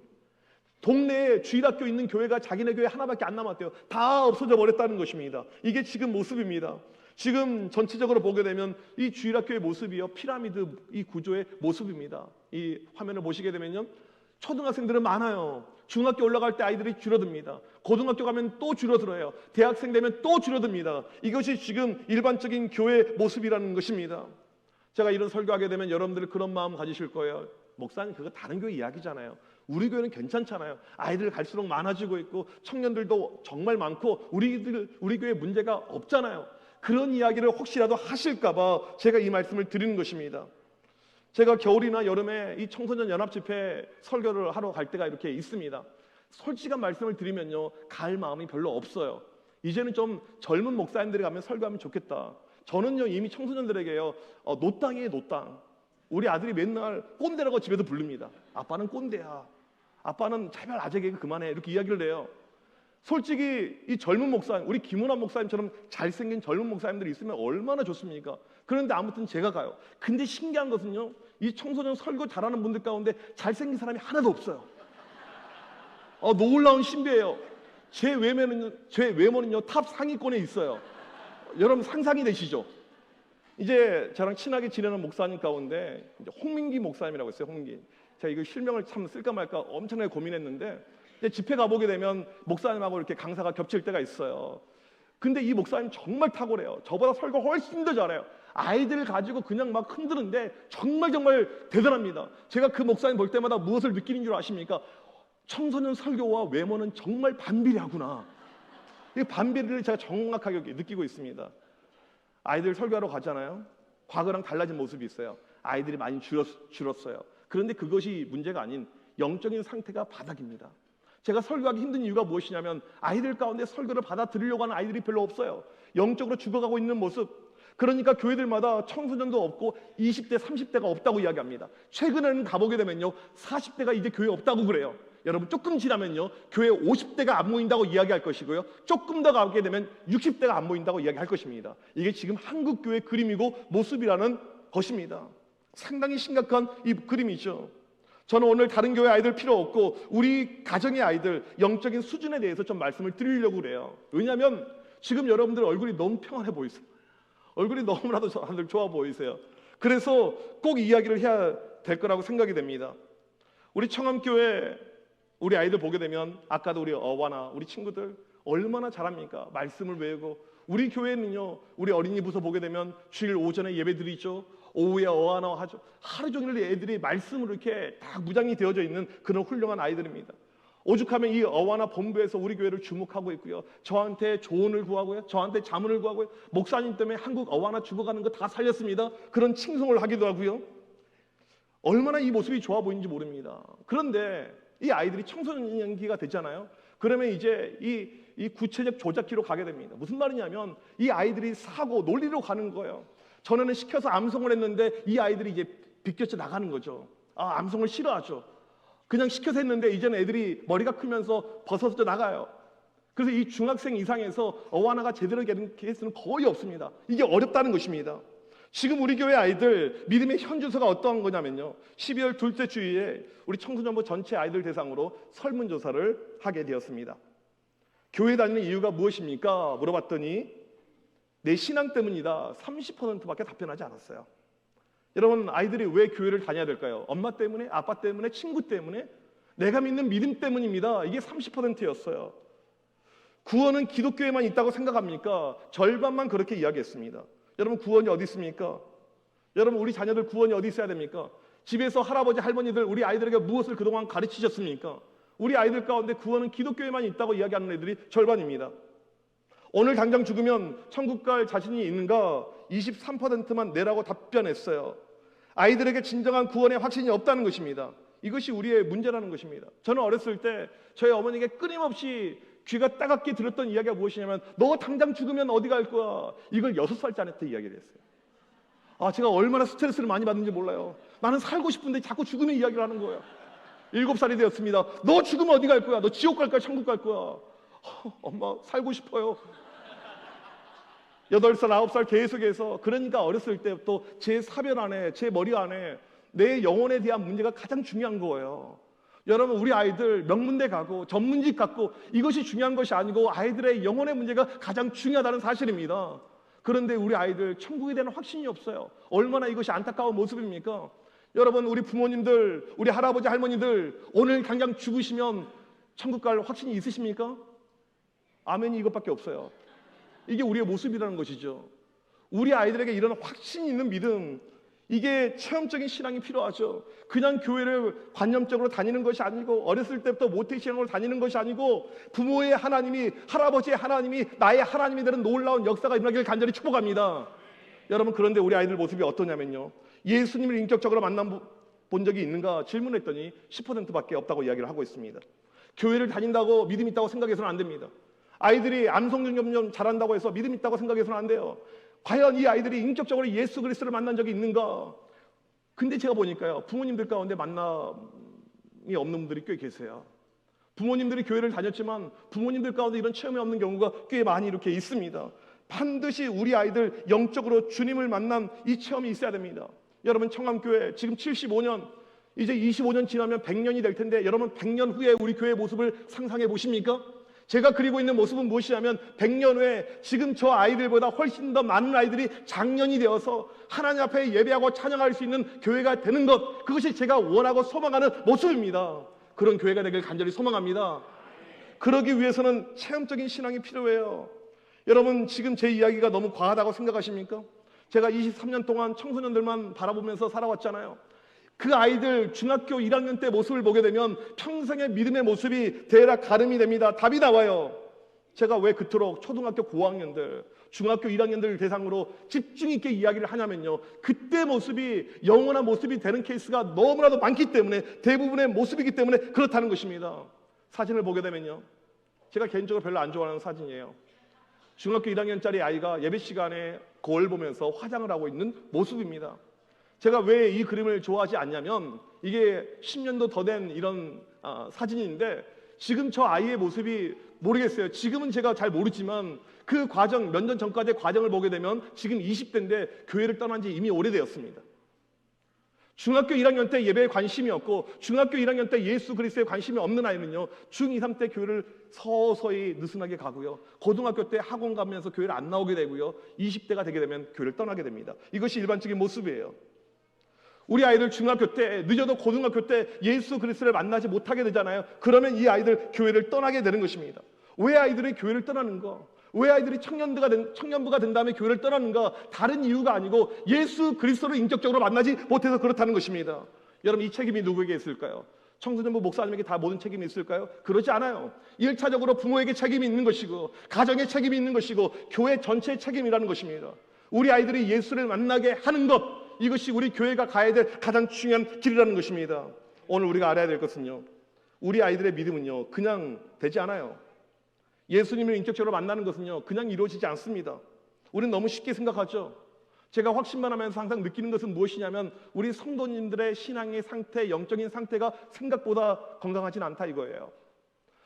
[SPEAKER 6] 동네에 주일학교 있는 교회가 자기네 교회 하나밖에 안 남았대요. 다 없어져 버렸다는 것입니다. 이게 지금 모습입니다. 지금 전체적으로 보게 되면 이 주일학교의 모습이요, 피라미드 이 구조의 모습입니다. 이 화면을 보시게 되면요, 초등학생들은 많아요. 중학교 올라갈 때 아이들이 줄어듭니다. 고등학교 가면 또 줄어들어요. 대학생 되면 또 줄어듭니다. 이것이 지금 일반적인 교회 모습이라는 것입니다. 제가 이런 설교하게 되면 여러분들이 그런 마음 가지실 거예요. 목사님, 그거 다른 교회 이야기잖아요. 우리 교회는 괜찮잖아요. 아이들 갈수록 많아지고 있고 청년들도 정말 많고 우리 교회 문제가 없잖아요. 그런 이야기를 혹시라도 하실까 봐 제가 이 말씀을 드리는 것입니다. 제가 겨울이나 여름에 이 청소년 연합 집회 설교를 하러 갈 때가 이렇게 있습니다. 솔직한 말씀을 드리면요, 갈 마음이 별로 없어요. 이제는 좀 젊은 목사님들이 가면 설교하면 좋겠다. 저는요, 이미 청소년들에게요, 노땅이에요, 노땅. 우리 아들이 맨날 꼰대라고 집에서 부릅니다. 아빠는 꼰대야. 아빠는 제발 아재 개그 그만해. 이렇게 이야기를 해요. 솔직히 이 젊은 목사님, 우리 김은환 목사님처럼 잘생긴 젊은 목사님들이 있으면 얼마나 좋습니까? 그런데 아무튼 제가 가요. 근데 신기한 것은요, 이 청소년 설교 잘하는 분들 가운데 잘생긴 사람이 하나도 없어요. 놀라운 신비예요. 제 외모는요 탑 상위권에 있어요. 여러분 상상이 되시죠? 이제 저랑 친하게 지내는 목사님 가운데 이제 홍민기 목사님이라고 있어요. 홍민기. 제가 이거 실명을 참 쓸까 말까 엄청나게 고민했는데, 이제 집회 가보게 되면 목사님하고 이렇게 강사가 겹칠 때가 있어요. 근데 이 목사님 정말 탁월해요. 저보다 설교 훨씬 더 잘해요. 아이들을 가지고 그냥 막 흔드는데 정말 대단합니다. 제가 그 목사님 볼 때마다 무엇을 느끼는 줄 아십니까? 청소년 설교와 외모는 정말 반비례하구나. 이 반비례를 제가 정확하게 느끼고 있습니다. 아이들 설교하러 가잖아요. 과거랑 달라진 모습이 있어요. 아이들이 많이 줄었어요. 그런데 그것이 문제가 아닌 영적인 상태가 바닥입니다. 제가 설교하기 힘든 이유가 무엇이냐면 아이들 가운데 설교를 받아들이려고 하는 아이들이 별로 없어요. 영적으로 죽어가고 있는 모습. 그러니까 교회들마다 청소년도 없고 20대, 30대가 없다고 이야기합니다. 최근에는 가보게 되면요, 40대가 이제 교회 없다고 그래요. 여러분, 조금 지나면요, 교회 50대가 안 모인다고 이야기할 것이고요, 조금 더 가게 되면 60대가 안 모인다고 이야기할 것입니다. 이게 지금 한국 교회 그림이고 모습이라는 것입니다. 상당히 심각한 이 그림이죠. 저는 오늘 다른 교회 아이들 필요 없고 우리 가정의 아이들 영적인 수준에 대해서 좀 말씀을 드리려고 그래요. 왜냐하면 지금 여러분들 얼굴이 너무 평안해 보이세요. 얼굴이 너무나도 다들 좋아 보이세요. 그래서 꼭 이야기를 해야 될 거라고 생각이 됩니다. 우리 청암교회 우리 아이들 보게 되면 아까도 우리 어와나 우리 친구들 얼마나 잘합니까? 말씀을 외우고, 우리 교회는요, 우리 어린이 부서 보게 되면 주일 오전에 예배 드리죠. 오후에 어와나 하죠. 하루 종일 애들이 말씀으로 이렇게 다 무장이 되어져 있는 그런 훌륭한 아이들입니다. 오죽하면 이 어와나 본부에서 우리 교회를 주목하고 있고요. 저한테 조언을 구하고요. 저한테 자문을 구하고요. 목사님 때문에 한국 어와나 죽어가는 거 다 살렸습니다. 그런 칭송을 하기도 하고요. 얼마나 이 모습이 좋아 보이는지 모릅니다. 그런데 이 아이들이 청소년기가 됐잖아요. 그러면 이제 이 구체적 조작기로 가게 됩니다. 무슨 말이냐면 이 아이들이 사고 논리로 가는 거예요. 전에는 시켜서 암송을 했는데 이 아이들이 이제 비껴쳐 나가는 거죠. 암송을 싫어하죠. 그냥 시켜서 했는데 이제는 애들이 머리가 크면서 벗어져 나가요. 그래서 이 중학생 이상에서 어와나가 제대로 되는 케이스는 거의 없습니다. 이게 어렵다는 것입니다. 지금 우리 교회 아이들 믿음의 현주소가 어떠한 거냐면요, 12월 둘째 주일에 우리 청소년부 전체 아이들 대상으로 설문조사를 하게 되었습니다. 교회 다니는 이유가 무엇입니까? 물어봤더니 내 신앙 때문이다. 30%밖에 답변하지 않았어요. 여러분, 아이들이 왜 교회를 다녀야 될까요? 엄마 때문에, 아빠 때문에, 친구 때문에, 내가 믿는 믿음 때문입니다. 이게 30%였어요. 구원은 기독교에만 있다고 생각합니까? 절반만 그렇게 이야기했습니다. 여러분, 구원이 어디 있습니까? 여러분, 우리 자녀들 구원이 어디 있어야 됩니까? 집에서 할아버지, 할머니들 우리 아이들에게 무엇을 그동안 가르치셨습니까? 우리 아이들 가운데 구원은 기독교에만 있다고 이야기하는 애들이 절반입니다. 오늘 당장 죽으면 천국 갈 자신이 있는가? 23%만 내라고 답변했어요. 아이들에게 진정한 구원의 확신이 없다는 것입니다. 이것이 우리의 문제라는 것입니다. 저는 어렸을 때 저희 어머니에게 끊임없이 귀가 따갑게 들었던 이야기가 무엇이냐면, 너 당장 죽으면 어디 갈 거야? 이걸 6살짜리 때 이야기를 했어요. 제가 얼마나 스트레스를 많이 받는지 몰라요. 나는 살고 싶은데 자꾸 죽음의 이야기를 하는 거예요. 7살이 되었습니다. 너 죽으면 어디 갈 거야? 너 지옥 갈 거야? 천국 갈 거야? 엄마, 살고 싶어요. 8살, 9살 계속해서. 그러니까 어렸을 때부터 제 사변 안에, 제 머리 안에 내 영혼에 대한 문제가 가장 중요한 거예요. 여러분, 우리 아이들 명문대 가고 전문직 갖고 이것이 중요한 것이 아니고 아이들의 영혼의 문제가 가장 중요하다는 사실입니다. 그런데 우리 아이들 천국에 대한 확신이 없어요. 얼마나 이것이 안타까운 모습입니까? 여러분, 우리 부모님들, 우리 할아버지, 할머니들 오늘 당장 죽으시면 천국 갈 확신이 있으십니까? 아멘이 이것밖에 없어요. 이게 우리의 모습이라는 것이죠. 우리 아이들에게 이런 확신이 있는 믿음, 이게 체험적인 신앙이 필요하죠. 그냥 교회를 관념적으로 다니는 것이 아니고, 어렸을 때부터 모태신앙으로 다니는 것이 아니고, 부모의 하나님이, 할아버지의 하나님이 나의 하나님이 되는 놀라운 역사가 일어나기를 간절히 축복합니다. 여러분, 그런데 우리 아이들 모습이 어떠냐면요, 예수님을 인격적으로 만나본 적이 있는가 질문했더니 10%밖에 없다고 이야기를 하고 있습니다. 교회를 다닌다고 믿음 있다고 생각해서는 안 됩니다. 아이들이 암송 점점 잘한다고 해서 믿음 있다고 생각해서는 안 돼요. 과연 이 아이들이 인격적으로 예수 그리스도를 만난 적이 있는가? 근데 제가 보니까요, 부모님들 가운데 만남이 없는 분들이 꽤 계세요. 부모님들이 교회를 다녔지만 부모님들 가운데 이런 체험이 없는 경우가 꽤 많이 이렇게 있습니다. 반드시 우리 아이들 영적으로 주님을 만난 이 체험이 있어야 됩니다. 여러분, 청암교회 지금 75년, 이제 25년 지나면 100년이 될 텐데, 여러분 100년 후에 우리 교회의 모습을 상상해 보십니까? 제가 그리고 있는 모습은 무엇이냐면, 100년 후에 지금 저 아이들보다 훨씬 더 많은 아이들이 장년이 되어서 하나님 앞에 예배하고 찬양할 수 있는 교회가 되는 것, 그것이 제가 원하고 소망하는 모습입니다. 그런 교회가 되길 간절히 소망합니다. 그러기 위해서는 체험적인 신앙이 필요해요. 여러분, 지금 제 이야기가 너무 과하다고 생각하십니까? 제가 23년 동안 청소년들만 바라보면서 살아왔잖아요. 그 아이들 중학교 1학년 때 모습을 보게 되면 평생의 믿음의 모습이 대략 가름이 됩니다. 답이 나와요. 제가 왜 그토록 초등학교 고학년들, 중학교 1학년들 대상으로 집중 있게 이야기를 하냐면요, 그때 모습이 영원한 모습이 되는 케이스가 너무나도 많기 때문에, 대부분의 모습이기 때문에 그렇다는 것입니다. 사진을 보게 되면요, 제가 개인적으로 별로 안 좋아하는 사진이에요. 중학교 1학년짜리 아이가 예배 시간에 거울 보면서 화장을 하고 있는 모습입니다. 제가 왜 이 그림을 좋아하지 않냐면, 이게 10년도 더 된 이런 사진인데, 지금 저 아이의 모습이 모르겠어요. 지금은 제가 잘 모르지만 그 과정, 몇 년 전까지의 과정을 보게 되면 지금 20대인데 교회를 떠난 지 이미 오래되었습니다. 중학교 1학년 때 예배에 관심이 없고, 중학교 1학년 때 예수 그리스도에 관심이 없는 아이는요, 중2, 3 때 교회를 서서히 느슨하게 가고요, 고등학교 때 학원 가면서 교회를 안 나오게 되고요, 20대가 되게 되면 교회를 떠나게 됩니다. 이것이 일반적인 모습이에요. 우리 아이들 중학교 때, 늦어도 고등학교 때 예수 그리스도를 만나지 못하게 되잖아요. 그러면 이 아이들 교회를 떠나게 되는 것입니다. 왜 아이들이 교회를 떠나는가? 왜 아이들이 청년부가 된 다음에 교회를 떠나는가? 다른 이유가 아니고 예수 그리스도를 인격적으로 만나지 못해서 그렇다는 것입니다. 여러분, 이 책임이 누구에게 있을까요? 청소년부 목사님에게 다 모든 책임이 있을까요? 그러지 않아요. 1차적으로 부모에게 책임이 있는 것이고 가정에 책임이 있는 것이고 교회 전체의 책임이라는 것입니다. 우리 아이들이 예수를 만나게 하는 것, 이것이 우리 교회가 가야 될 가장 중요한 길이라는 것입니다. 오늘 우리가 알아야 될 것은요, 우리 아이들의 믿음은요 그냥 되지 않아요. 예수님을 인격적으로 만나는 것은요 그냥 이루어지지 않습니다. 우리는 너무 쉽게 생각하죠. 제가 확신만 하면서 항상 느끼는 것은 무엇이냐면 우리 성도님들의 신앙의 상태, 영적인 상태가 생각보다 건강하진 않다 이거예요.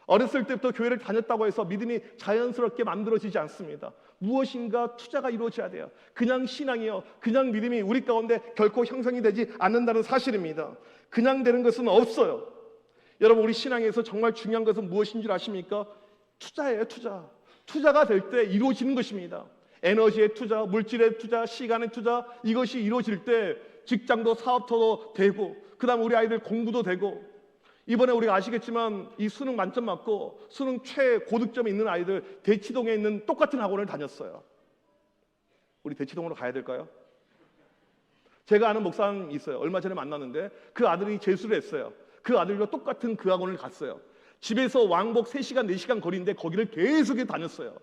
[SPEAKER 6] 어렸을 때부터 교회를 다녔다고 해서 믿음이 자연스럽게 만들어지지 않습니다. 무엇인가 투자가 이루어져야 돼요. 그냥 신앙이요, 그냥 믿음이 우리 가운데 결코 형성이 되지 않는다는 사실입니다. 그냥 되는 것은 없어요. 여러분, 우리 신앙에서 정말 중요한 것은 무엇인 줄 아십니까? 투자예요, 투자. 투자가 될 때 이루어지는 것입니다. 에너지의 투자, 물질의 투자, 시간의 투자, 이것이 이루어질 때 직장도 사업터도 되고, 그 다음 우리 아이들 공부도 되고, 이번에 우리가 아시겠지만 이 수능 만점 맞고 수능 최고득점이 있는 아이들 대치동에 있는 똑같은 학원을 다녔어요. 우리 대치동으로 가야 될까요? 제가 아는 목사님 있어요. 얼마 전에 만났는데 그 아들이 재수를 했어요. 그 아들과 똑같은 그 학원을 갔어요. 집에서 왕복 3시간, 4시간 거리인데 거기를 계속 다녔어요.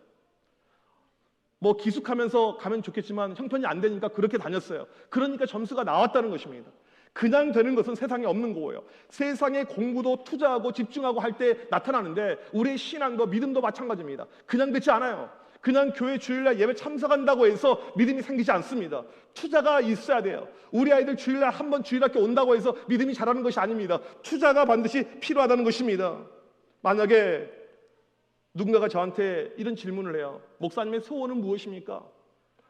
[SPEAKER 6] 뭐 기숙하면서 가면 좋겠지만 형편이 안 되니까 그렇게 다녔어요. 그러니까 점수가 나왔다는 것입니다. 그냥 되는 것은 세상에 없는 거예요. 세상에 공부도 투자하고 집중하고 할 때 나타나는데 우리의 신앙도 믿음도 마찬가지입니다. 그냥 되지 않아요. 그냥 교회 주일날 예배 참석한다고 해서 믿음이 생기지 않습니다. 투자가 있어야 돼요. 우리 아이들 주일날 한 번 주일학교 온다고 해서 믿음이 자라는 것이 아닙니다. 투자가 반드시 필요하다는 것입니다. 만약에 누군가가 저한테 이런 질문을 해요. 목사님의 소원은 무엇입니까?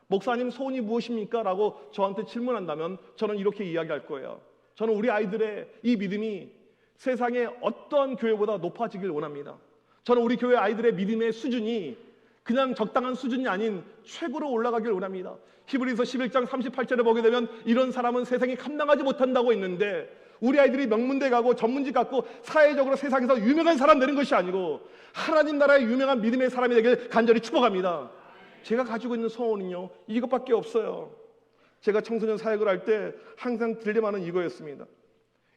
[SPEAKER 6] 목사님 소원이 무엇입니까? 라고 저한테 질문한다면 저는 이렇게 이야기할 거예요. 저는 우리 아이들의 이 믿음이 세상의 어떠한 교회보다 높아지길 원합니다. 저는 우리 교회 아이들의 믿음의 수준이 그냥 적당한 수준이 아닌 최고로 올라가길 원합니다. 히브리서 11장 38절에 보게 되면 이런 사람은 세상이 감당하지 못한다고 했는데, 우리 아이들이 명문대 가고 전문직 갖고 사회적으로 세상에서 유명한 사람 되는 것이 아니고 하나님 나라의 유명한 믿음의 사람이 되길 간절히 축복합니다. 제가 가지고 있는 소원은요 이것밖에 없어요. 제가 청소년 사역을 할 때 항상 딜레마는 이거였습니다.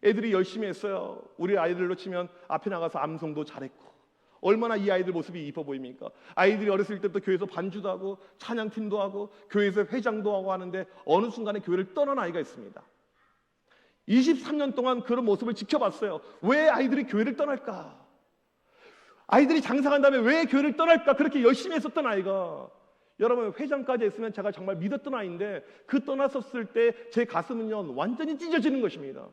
[SPEAKER 6] 애들이 열심히 했어요. 우리 아이들로 치면 앞에 나가서 암송도 잘했고, 얼마나 이 아이들 모습이 이뻐 보입니까? 아이들이 어렸을 때부터 교회에서 반주도 하고 찬양팀도 하고 교회에서 회장도 하고 하는데 어느 순간에 교회를 떠난 아이가 있습니다. 23년 동안 그런 모습을 지켜봤어요. 왜 아이들이 교회를 떠날까? 아이들이 장사한 다음에 왜 교회를 떠날까? 그렇게 열심히 했었던 아이가, 여러분 회장까지 했으면 제가 정말 믿었던 아이인데 그 떠났었을 때 제 가슴은요 완전히 찢어지는 것입니다.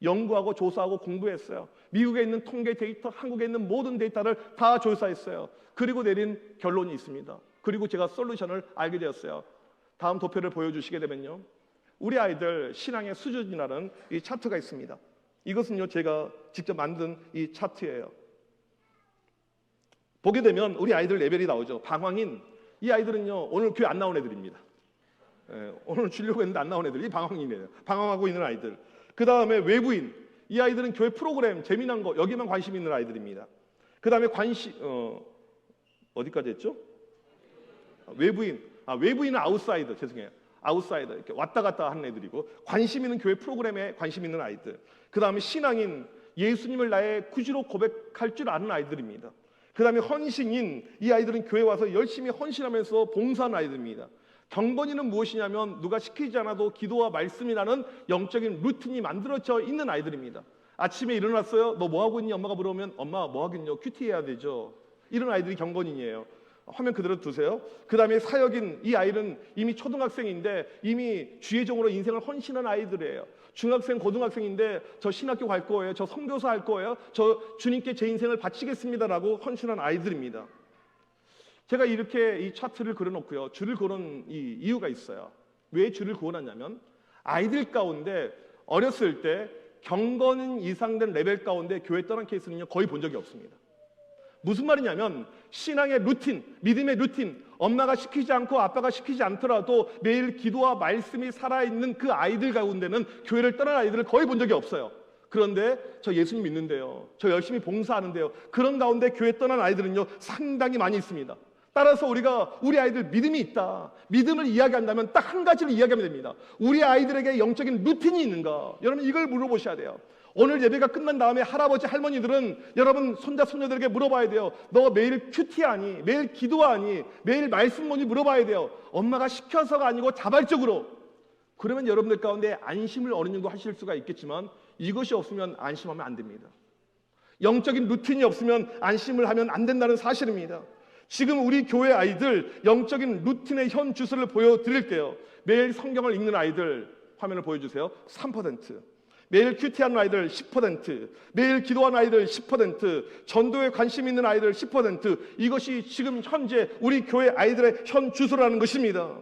[SPEAKER 6] 연구하고 조사하고 공부했어요. 미국에 있는 통계 데이터, 한국에 있는 모든 데이터를 다 조사했어요. 그리고 내린 결론이 있습니다. 그리고 제가 솔루션을 알게 되었어요. 다음 도표를 보여주시게 되면요, 우리 아이들 신앙의 수준이라는 이 차트가 있습니다. 이것은요 제가 직접 만든 이 차트예요. 보게 되면 우리 아이들 레벨이 나오죠. 방황인, 이 아이들은요 오늘 교회 안 나온 애들입니다. 오늘 주려고 했는데 안 나온 애들이 방황인이에요. 방황하고 있는 아이들. 그 다음에 외부인, 이 아이들은 교회 프로그램 재미난 거 여기만 관심 있는 아이들입니다. 그 다음에 어디까지 했죠? 외부인은 아웃사이더, 죄송해요. 아웃사이더, 이렇게 왔다 갔다 하는 애들이고, 관심 있는 교회 프로그램에 관심 있는 아이들. 그 다음에 신앙인, 예수님을 나의 구주로 고백할 줄 아는 아이들입니다. 그 다음에 헌신인, 이 아이들은 교회 와서 열심히 헌신하면서 봉사하는 아이들입니다. 경건이는 무엇이냐면 누가 시키지 않아도 기도와 말씀이라는 영적인 루틴이 만들어져 있는 아이들입니다. 아침에 일어났어요? 너 뭐하고 있니? 엄마가 물어보면 엄마 뭐하겠냐? 큐티 해야 되죠. 이런 아이들이 경건인이에요. 화면 그대로 두세요. 그 다음에 사역인, 이 아이는 이미 초등학생인데 이미 주의종으로 인생을 헌신한 아이들이에요. 중학생, 고등학생인데 저 신학교 갈 거예요. 저 선교사 할 거예요. 저 주님께 제 인생을 바치겠습니다라고 헌신한 아이들입니다. 제가 이렇게 이 차트를 그려놓고요, 줄을 그은 이 이유가 있어요. 왜 줄을 그어놨냐면 아이들 가운데 어렸을 때 경건인 이상된 레벨 가운데 교회 떠난 케이스는요 거의 본 적이 없습니다. 무슨 말이냐면 신앙의 루틴, 믿음의 루틴, 엄마가 시키지 않고 아빠가 시키지 않더라도 매일 기도와 말씀이 살아있는 그 아이들 가운데는 교회를 떠난 아이들을 거의 본 적이 없어요. 그런데 저 예수님 믿는데요, 저 열심히 봉사하는데요, 그런 가운데 교회 떠난 아이들은요 상당히 많이 있습니다. 따라서 우리가 우리 아이들 믿음이 있다, 믿음을 이야기한다면 딱 한 가지를 이야기하면 됩니다. 우리 아이들에게 영적인 루틴이 있는가? 여러분 이걸 물어보셔야 돼요. 오늘 예배가 끝난 다음에 할아버지 할머니들은 여러분 손자 손녀들에게 물어봐야 돼요. 너 매일 큐티하니? 매일 기도하니? 매일 말씀 뭐니? 물어봐야 돼요. 엄마가 시켜서가 아니고 자발적으로. 그러면 여러분들 가운데 안심을 어느 정도 하실 수가 있겠지만 이것이 없으면 안심하면 안 됩니다. 영적인 루틴이 없으면 안심을 하면 안 된다는 사실입니다. 지금 우리 교회 아이들 영적인 루틴의 현 주소를 보여드릴게요. 매일 성경을 읽는 아이들 화면을 보여주세요. 3%. 매일 큐티하는 아이들 10%, 매일 기도하는 아이들 10%, 전도에 관심 있는 아이들 10%. 이것이 지금 현재 우리 교회 아이들의 현 주소라는 것입니다.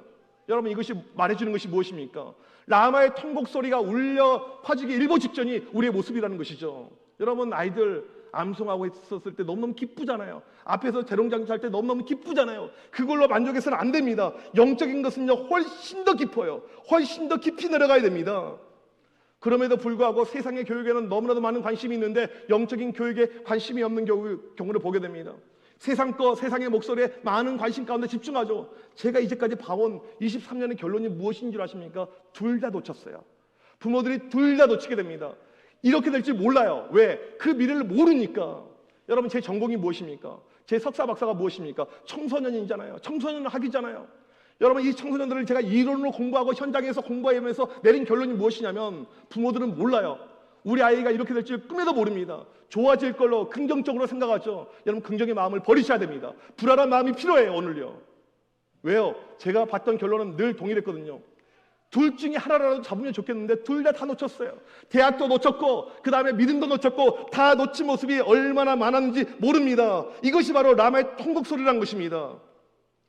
[SPEAKER 6] 여러분 이것이 말해주는 것이 무엇입니까? 라마의 통곡 소리가 울려 퍼지기 일보 직전이 우리의 모습이라는 것이죠. 여러분 아이들 암송하고 있었을 때 너무너무 기쁘잖아요. 앞에서 재롱장치 할 때 너무너무 기쁘잖아요. 그걸로 만족해서는 안 됩니다. 영적인 것은요 훨씬 더 깊어요. 훨씬 더 깊이 내려가야 됩니다. 그럼에도 불구하고 세상의 교육에는 너무나도 많은 관심이 있는데 영적인 교육에 관심이 없는 경우를 보게 됩니다. 세상의 목소리에 많은 관심 가운데 집중하죠. 제가 이제까지 봐온 23년의 결론이 무엇인 줄 아십니까? 둘 다 놓쳤어요. 부모들이 둘 다 놓치게 됩니다. 이렇게 될지 몰라요. 왜? 그 미래를 모르니까. 여러분 제 전공이 무엇입니까? 제 석사 박사가 무엇입니까? 청소년이잖아요. 청소년 학위잖아요. 여러분 이 청소년들을 제가 이론으로 공부하고 현장에서 공부하면서 내린 결론이 무엇이냐면 부모들은 몰라요. 우리 아이가 이렇게 될지 꿈에도 모릅니다. 좋아질 걸로 긍정적으로 생각하죠. 여러분 긍정의 마음을 버리셔야 됩니다. 불안한 마음이 필요해요. 오늘요. 왜요? 제가 봤던 결론은 늘 동일했거든요. 둘 중에 하나라도 잡으면 좋겠는데 둘 다 놓쳤어요. 대학도 놓쳤고 그 다음에 믿음도 놓쳤고 다 놓친 모습이 얼마나 많았는지 모릅니다. 이것이 바로 라마의 통곡 소리라는 것입니다.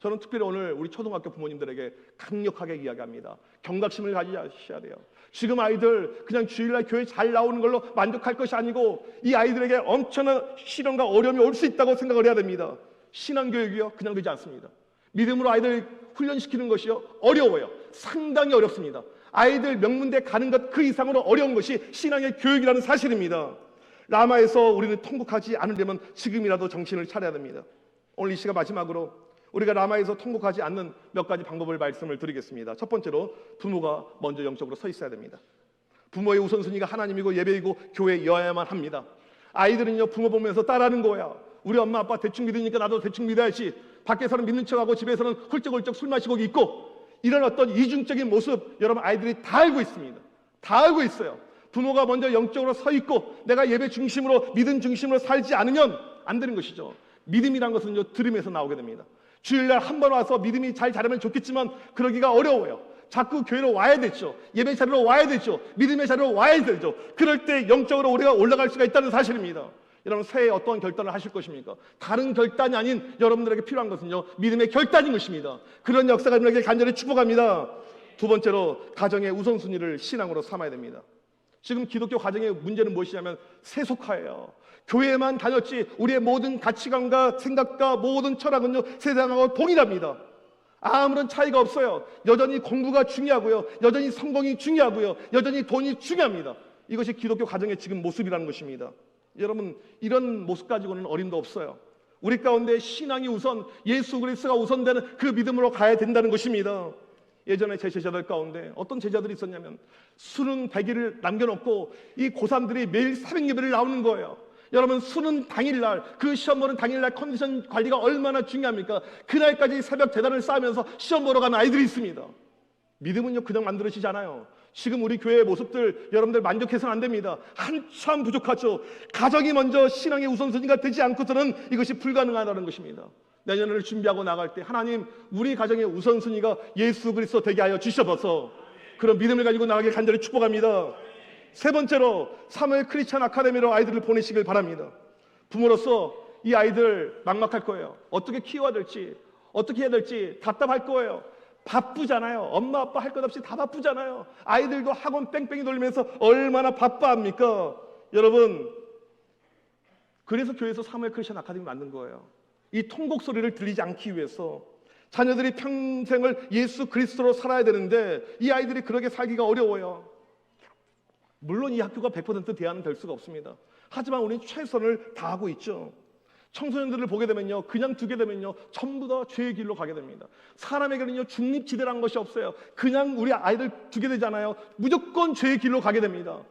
[SPEAKER 6] 저는 특별히 오늘 우리 초등학교 부모님들에게 강력하게 이야기합니다. 경각심을 가지셔야 돼요. 지금 아이들 그냥 주일날 교회 잘 나오는 걸로 만족할 것이 아니고 이 아이들에게 엄청난 시련과 어려움이 올 수 있다고 생각을 해야 됩니다. 신앙교육이요 그냥 되지 않습니다. 믿음으로 아이들 훈련시키는 것이요 어려워요. 상당히 어렵습니다. 아이들 명문대 가는 것 그 이상으로 어려운 것이 신앙의 교육이라는 사실입니다. 라마에서 우리는 통곡하지 않으려면 지금이라도 정신을 차려야 됩니다. 오늘 이 시간 마지막으로 우리가 라마에서 통곡하지 않는 몇 가지 방법을 말씀을 드리겠습니다. 첫 번째로 부모가 먼저 영적으로 서 있어야 됩니다. 부모의 우선순위가 하나님이고 예배이고 교회여야만 합니다. 아이들은요 부모 보면서 따라하는 거야. 우리 엄마 아빠 대충 믿으니까 나도 대충 믿어야지. 밖에서는 믿는 척하고 집에서는 훌쩍훌쩍 술 마시고 있고 이런 어떤 이중적인 모습 여러분 아이들이 다 알고 있습니다. 다 알고 있어요. 부모가 먼저 영적으로 서 있고 내가 예배 중심으로 믿음 중심으로 살지 않으면 안 되는 것이죠. 믿음이란 것은요 들음에서 나오게 됩니다. 주일날 한 번 와서 믿음이 잘 자라면 좋겠지만 그러기가 어려워요. 자꾸 교회로 와야 되죠. 예배 자리로 와야 되죠. 믿음의 자리로 와야 되죠. 그럴 때 영적으로 우리가 올라갈 수가 있다는 사실입니다. 여러분 새해 어떤 결단을 하실 것입니까? 다른 결단이 아닌 여러분들에게 필요한 것은요 믿음의 결단인 것입니다. 그런 역사가 여러분에게 간절히 축복합니다. 두 번째로 가정의 우선순위를 신앙으로 삼아야 됩니다. 지금 기독교 가정의 문제는 무엇이냐면 세속화예요. 교회만 다녔지 우리의 모든 가치관과 생각과 모든 철학은요 세상하고 동일합니다. 아무런 차이가 없어요. 여전히 공부가 중요하고요, 여전히 성공이 중요하고요, 여전히 돈이 중요합니다. 이것이 기독교 가정의 지금 모습이라는 것입니다. 여러분 이런 모습 가지고는 어림도 없어요. 우리 가운데 신앙이 우선, 예수 그리스도가 우선되는 그 믿음으로 가야 된다는 것입니다. 예전에 제 제자들 가운데 어떤 제자들이 있었냐면 수능 100일을 남겨놓고 이 고3들이 매일 새벽 예배를 나오는 거예요. 여러분 수능 당일날, 그 시험 보는 당일날 컨디션 관리가 얼마나 중요합니까? 그날까지 새벽 재단을 쌓으면서 시험 보러 가는 아이들이 있습니다. 믿음은요 그냥 만들어지지 않아요. 지금 우리 교회의 모습들 여러분들 만족해서는 안 됩니다. 한참 부족하죠. 가정이 먼저 신앙의 우선순위가 되지 않고서는 이것이 불가능하다는 것입니다. 내년을 준비하고 나갈 때 하나님 우리 가정의 우선순위가 예수 그리스도 되게 하여 주셔서 그런 믿음을 가지고 나가길 간절히 축복합니다. 세 번째로 사무엘 크리스찬 아카데미로 아이들을 보내시길 바랍니다. 부모로서 이 아이들 막막할 거예요. 어떻게 키워야 될지, 어떻게 해야 될지 답답할 거예요. 바쁘잖아요. 엄마 아빠 할 것 없이 다 바쁘잖아요. 아이들도 학원 뺑뺑이 돌리면서 얼마나 바빠합니까? 여러분 그래서 교회에서 사무엘 크리스찬 아카데미 만든 거예요. 이 통곡 소리를 들리지 않기 위해서 자녀들이 평생을 예수 그리스도로 살아야 되는데 이 아이들이 그렇게 살기가 어려워요. 물론 이 학교가 100% 대안은 될 수가 없습니다. 하지만 우리는 최선을 다하고 있죠. 청소년들을 보게 되면요, 그냥 두게 되면요, 전부 다 죄의 길로 가게 됩니다. 사람에게는요, 중립지대라는 것이 없어요. 그냥 우리 아이들 두게 되잖아요. 무조건 죄의 길로 가게 됩니다.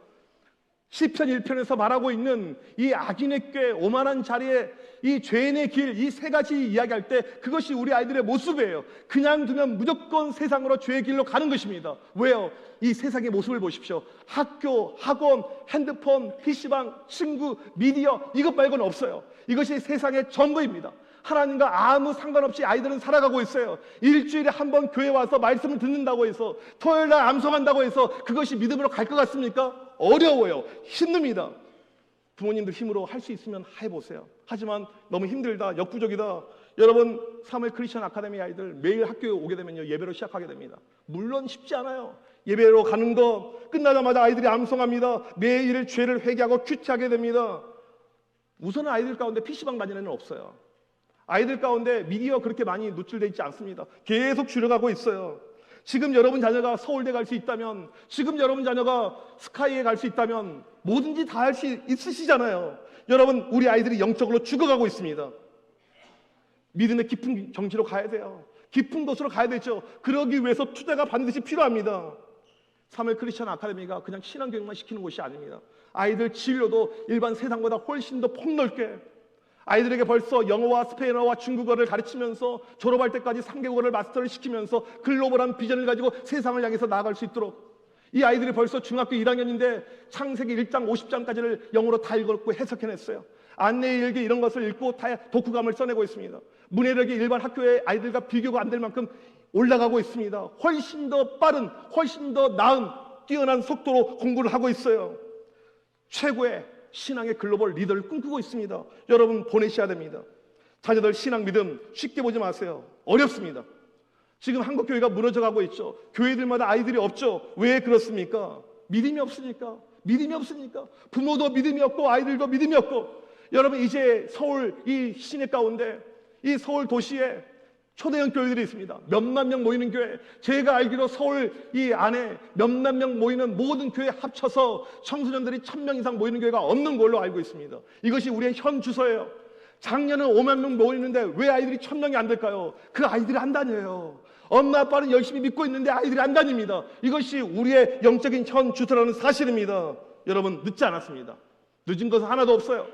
[SPEAKER 6] 시편 1편에서 말하고 있는 이 악인의 꾀, 오만한 자리에 이 죄인의 길, 이 세 가지 이야기할 때 그것이 우리 아이들의 모습이에요. 그냥 두면 무조건 세상으로 죄의 길로 가는 것입니다. 왜요? 이 세상의 모습을 보십시오. 학교, 학원, 핸드폰, PC방, 친구, 미디어, 이것 말고는 없어요. 이것이 세상의 전부입니다. 하나님과 아무 상관없이 아이들은 살아가고 있어요. 일주일에 한 번 교회 와서 말씀을 듣는다고 해서, 토요일날 암송한다고 해서 그것이 믿음으로 갈 것 같습니까? 어려워요. 힘듭니다. 부모님들 힘으로 할 수 있으면 해보세요. 하지만 너무 힘들다, 역부족이다. 여러분, 사무엘 크리스천 아카데미 아이들 매일 학교에 오게 되면요, 예배로 시작하게 됩니다. 물론 쉽지 않아요. 예배로 가는 거 끝나자마자 아이들이 암송합니다. 매일 죄를 회개하고 큐티하게 됩니다. 우선은 아이들 가운데 PC방 다니는 애는 없어요. 아이들 가운데 미디어 그렇게 많이 노출되어 있지 않습니다. 계속 줄여가고 있어요. 지금 여러분 자녀가 서울대 갈 수 있다면, 지금 여러분 자녀가 스카이에 갈 수 있다면 뭐든지 다 할 수 있으시잖아요. 여러분, 우리 아이들이 영적으로 죽어가고 있습니다. 믿음의 깊은 경지로 가야 돼요. 깊은 곳으로 가야 되죠. 그러기 위해서 투자가 반드시 필요합니다. 사무엘 크리스천 아카데미가 그냥 신앙교육만 시키는 곳이 아닙니다. 아이들 진로도 일반 세상보다 훨씬 더 폭넓게, 아이들에게 벌써 영어와 스페인어와 중국어를 가르치면서 졸업할 때까지 3개국어를 마스터를 시키면서 글로벌한 비전을 가지고 세상을 향해서 나아갈 수 있도록, 이 아이들이 벌써 중학교 1학년인데 창세기 1장 50장까지를 영어로 다 읽었고 해석해냈어요. 안내의 일기 이런 것을 읽고 다 독후감을 써내고 있습니다. 문해력이 일반 학교의 아이들과 비교가 안 될 만큼 올라가고 있습니다. 훨씬 더 빠른, 훨씬 더 나은 뛰어난 속도로 공부를 하고 있어요. 최고의 신앙의 글로벌 리더를 꿈꾸고 있습니다. 여러분, 보내셔야 됩니다. 자녀들 신앙 믿음 쉽게 보지 마세요. 어렵습니다. 지금 한국 교회가 무너져가고 있죠. 교회들마다 아이들이 없죠. 왜 그렇습니까? 믿음이 없으니까. 믿음이 없으니까. 부모도 믿음이 없고 아이들도 믿음이 없고. 여러분, 이제 서울 이 시내 가운데, 이 서울 도시에 초대형 교회들이 있습니다. 몇만 명 모이는 교회. 제가 알기로 서울 이 안에 몇만 명 모이는 모든 교회 합쳐서 청소년들이 1000명 이상 모이는 교회가 없는 걸로 알고 있습니다. 이것이 우리의 현 주소예요. 작년은 5만 명 모이는데 왜 아이들이 1000명이 안 될까요? 그 아이들이 안 다녀요. 엄마 아빠는 열심히 믿고 있는데 아이들이 안 다닙니다. 이것이 우리의 영적인 현 주소라는 사실입니다. 여러분, 늦지 않았습니다. 늦은 것은 하나도 없어요.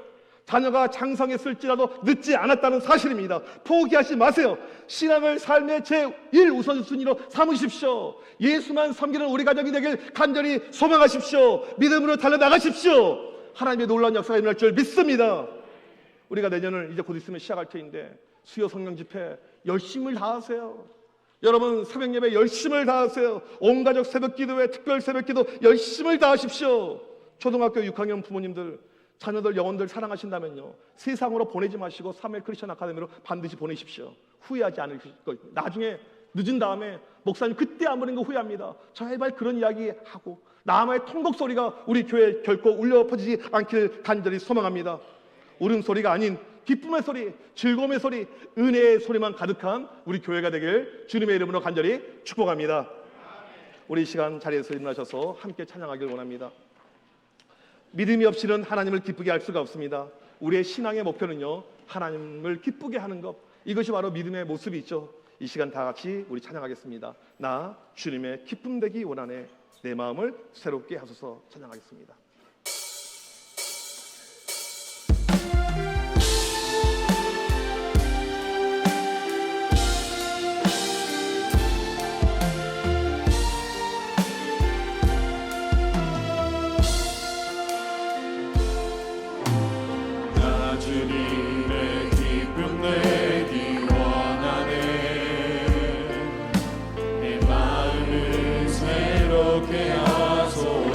[SPEAKER 6] 자녀가 장성했을지라도 늦지 않았다는 사실입니다. 포기하지 마세요. 신앙을 삶의 제1 우선순위로 삼으십시오. 예수만 섬기는 우리 가정이 되길 간절히 소망하십시오. 믿음으로 달려나가십시오. 하나님의 놀라운 역사가 일어날 줄 믿습니다. 우리가 내년을 이제 곧 있으면 시작할 터인데 수요 성령 집회 열심을 다하세요. 여러분, 새벽 예배 열심을 다하세요. 온 가족 새벽 기도회, 특별 새벽 기도 열심을 다하십시오. 초등학교 6학년 부모님들, 자녀들 영혼들 사랑하신다면요, 세상으로 보내지 마시고 사무엘 크리스천 아카데미로 반드시 보내십시오. 후회하지 않을 거예요. 나중에 늦은 다음에 목사님 그때 안 보낸 거 후회합니다. 제발 그런 이야기 하고 남의 통곡 소리가 우리 교회에 결코 울려 퍼지지 않길 간절히 소망합니다. 울음소리가 아닌 기쁨의 소리, 즐거움의 소리, 은혜의 소리만 가득한 우리 교회가 되길 주님의 이름으로 간절히 축복합니다. 우리 이 시간 자리에서 일어나셔서 함께 찬양하길 원합니다. 믿음이 없이는 하나님을 기쁘게 할 수가 없습니다. 우리의 신앙의 목표는요, 하나님을 기쁘게 하는 것, 이것이 바로 믿음의 모습이죠. 이 시간 다 같이 우리 찬양하겠습니다. 나 주님의 기쁨 되기 원하네, 내 마음을 새롭게 하소서. 찬양하겠습니다.
[SPEAKER 7] 주님의 기쁨 내기 원하네, 내 마음을 새롭게 하소서.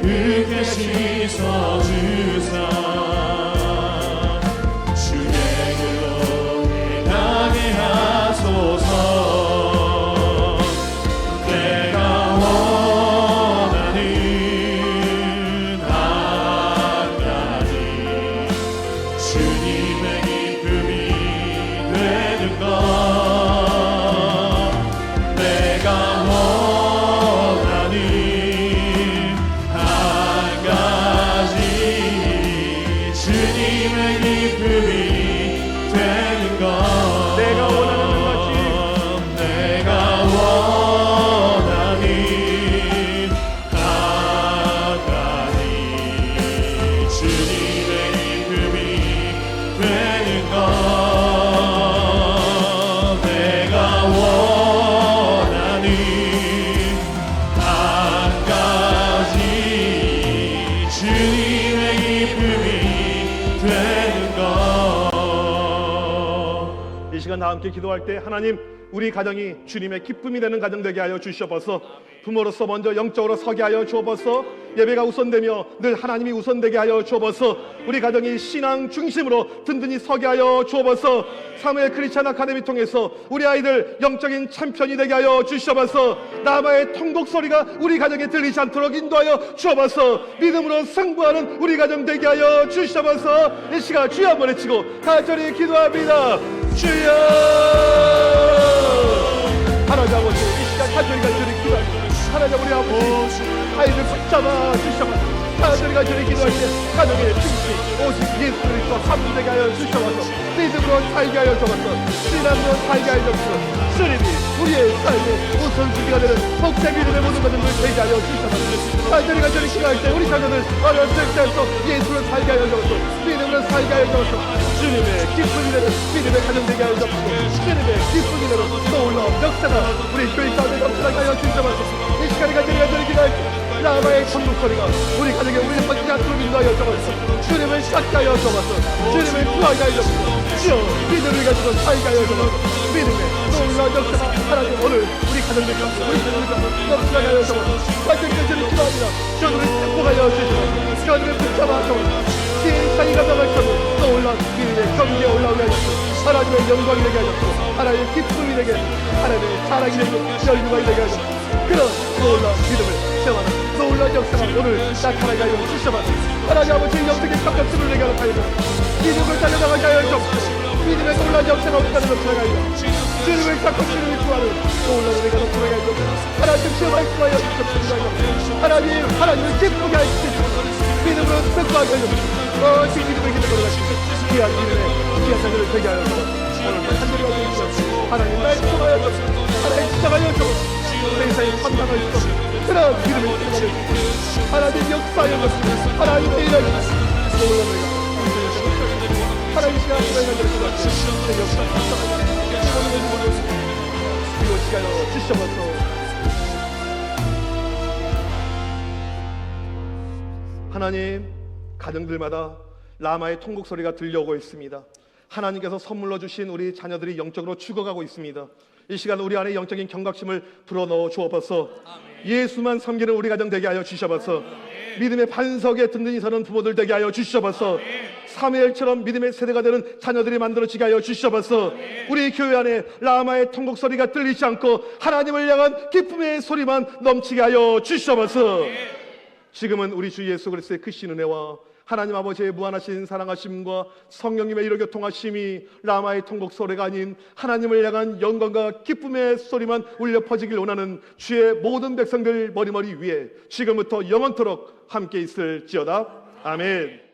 [SPEAKER 7] 그게 씻어주사 주의 은혜 나게 하소서. 내가 원하는 한 가지 주님의 기쁨이 되는 것. 내가 원하는 한 가지 주님의 기쁨이 되는 것.
[SPEAKER 6] 내가 원하는 것이
[SPEAKER 7] 내가 원하는 한 가지 주님의 기쁨이 되는 것. 내가 원하는 한 가지 주님의 기쁨이 되는 것.
[SPEAKER 6] 이 시간 다 함께 기도할 때 하나님 우리 가정이 주님의 기쁨이 되는 가정 되게 하여 주시옵소서. 부모로서 먼저 영적으로 서게 하여 주옵소서. 예배가 우선되며 늘 하나님이 우선되게 하여 주옵소서. 우리 가정이 신앙 중심으로 든든히 서게 하여 주옵소서. 사무엘 크리스찬 아카데미 통해서 우리 아이들 영적인 챔피언이 되게 하여 주시옵소서. 라마의 통곡 소리가 우리 가정에 들리지 않도록 인도하여 주옵소서. 믿음으로 승부하는 우리 가정 되게 하여 주시옵소서. 이 시간 주여 한번 외치고 간절히 기도합니다. 주여. 하나님 아버지 이 시간 간절히 기도합니다. 하나님 우리 아버지 아이들 붙잡아 주시옵소서. 간절히 기도할 때 가정의 중심 오직 예수 그리스도 한 분 되게 하여 주시옵소서. 믿음으로 살게 하여 주옵소서. 신앙으로 살게 하여 주옵소서. 주님이 우리의 삶의 우선순위가 되는 복된 믿음의 모든 것을 되게 하여 주시옵소서. 간절히 기도할 때 우리 자녀들 어렸을 때부터 예수를 살게 하여 주옵소서. 믿음으로 살게 하여 주옵소서. 주님의 기쁨이 되는 믿음의 가정 되게 하여 주옵소서. 주님의 기쁨이 되는 놀라운 역사가 우리 교회 가운데 넘쳐나게 하여 주옵소서. 이 시간에 간절히 기도할 때 라마의 천국 소리가 우리 가정에 우리를 벗지 않도록 인도하여 주옵소서. 주님을 찾게 하여 주옵소서. 주님을 구하게 하여 주옵소서. 주여 믿음을 가지고 살게 하여 주옵소서. 믿음의 놀라운 역사가 하나님 오늘 우리 가정들 가운데 우리 가정들 가운데 넘쳐나게 하여 주옵소서. 간절히 기도합니다. 주님을 축복하여 주옵소서. 주님을 붙잡아 주옵소서. 세상이 감당할 수 없는 놀라운 믿음의 경지에 올라오게 하여 주옵소서. 하나님의 영광이 되게 하여 주옵소서. 하나님의 기쁨이 되게 하나님의 사랑이 되게 열유가 되게 하여 주옵소서. 그런 놀라운 믿음을 세워라. 놀라운 역사가 오늘 나타나게 하여 주시옵소서. 하나님 아버지의 영적인 감격심을 내게 하여 주옵소서. 믿음을 달려나가게 하여 주옵소서. 믿음의 놀라운 역사가 우리 가정에 나타나게 하여 주옵소서. 주님을 찾고 주님을 구하는 놀라운 우리가 나타나게 하여 주옵소서. 하나님 시험할 수하여 주옵소서. 하나님을 기쁘게 하여 주옵소서. 믿음으로 승부하게 하여 주옵소서. 오직 믿음의 기도를 가지고 귀한 믿음의 귀한 자녀를 되게 하여 주옵소서. 오늘도 간절히 하여 주옵소서. 하나님 날 통하여 주옵소서. 하나님 시작하여 주옵소서. 세상에 감당할 수 없는 그런 믿음을 통하여 하나님 역사하여 주옵소서. 하나님의 일을 놀라운 하나님 시간 하나님 내 역사 이거 시간을 주시옵소서. 하나님 가정들마다 라마의 통곡 소리가 들려오고 있습니다. 하나님께서 선물로 주신 우리 자녀들이 영적으로 죽어가고 있습니다. 이 시간 우리 안에 영적인 경각심을 불어넣어 주옵소서. 예수만 섬기는 우리 가정 되게 하여 주시옵소서. 믿음의 반석에 든든히 서는 부모들 되게 하여 주시옵소서. 사무엘처럼 믿음의 세대가 되는 자녀들이 만들어지게 하여 주시옵소서. 우리 교회 안에 라마의 통곡 소리가 들리지 않고 하나님을 향한 기쁨의 소리만 넘치게 하여 주시옵소서. 지금은 우리 주 예수 그리스도의 크신 은혜와 하나님 아버지의 무한하신 사랑하심과 성령님의 이로 교통하심이 라마의 통곡 소리가 아닌 하나님을 향한 영광과 기쁨의 소리만 울려 퍼지길 원하는 주의 모든 백성들 머리머리 위에 지금부터 영원토록 함께 있을지어다. 아멘.